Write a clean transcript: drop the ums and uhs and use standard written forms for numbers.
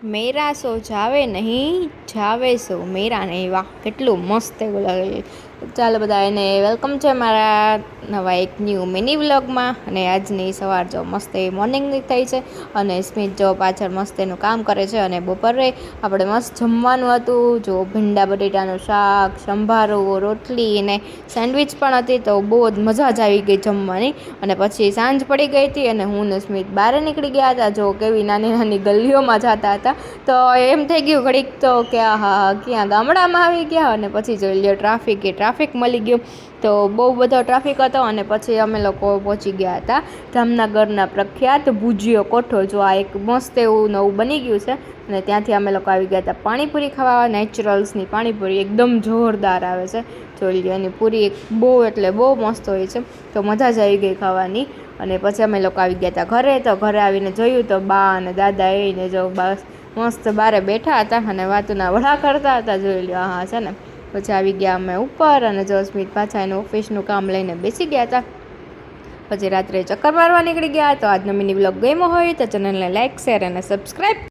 મેરા સો જાવે નહીં, જાવે સો મેરા નહીં. વાહ, કેટલું મસ્ત એવું લાગે. ચાલો બધા, એને વેલકમ છે મારા નવા એક ન્યૂ મિની વ્લોગમાં. અને આજની સવાર જો મસ્ત એવી મોર્નિંગની થઈ છે, અને સ્મિત જો પાછળ મસ્ત એનું કામ કરે છે. અને બપોરે આપણે મસ્ત જમવાનું હતું, જો ભીંડા બટેટાનું શાક, સંભારો, રોટલી અને સેન્ડવિચ પણ હતી. તો બહુ જ મજા જ આવી ગઈ જમવાની. અને પછી સાંજ પડી ગઈ હતી, અને હું ને સ્મિત બહાર નીકળી ગયા હતા. જો કેવી નાની નાની ગલીઓમાં જતા હતા, તો એમ થઈ ગયું ઘડીક તો કે હા ક્યાં ગામડામાં આવી ગયા. અને પછી જોઈ લો ટ્રાફિક મળી ગયું. તો બહુ બધો ટ્રાફિક હતો. અને પછી અમે લોકો પહોંચી ગયા હતા જામનગરના પ્રખ્યાત ભુજીયો કોઠો. જો આ એક મસ્ત એવું નવું બની ગયું છે, અને ત્યાંથી અમે લોકો આવી ગયા હતા પાણીપુરી ખાવા. નેચરલ્સની પાણીપુરી એકદમ જોરદાર આવે છે. જોઈ લો, એની પૂરી એક બહુ એટલે બહુ મસ્ત હોય છે. તો મજા જ આવી ગઈ ખાવાની. અને પછી અમે લોકો આવી ગયા હતા ઘરે. તો ઘરે આવીને જોયું તો બા અને દાદા એને જો બસ મસ્ત બારે બેઠા હતા અને વાતુના વડા કરતા હતા. જોઈ લો, હા છે ને. પછી આવી ગયા અમે ઉપર, અને જો સ્મિત પાછા એનું ઓફિસનું કામ લઈને બેસી ગયા હતા. પછી રાત્રે ચક્કર મારવા નીકળી ગયા. તો આજનો મિની વ્લોગ ગમ્યો હોય તો ચેનલને લાઇક, શેર અને સબસ્ક્રાઈબ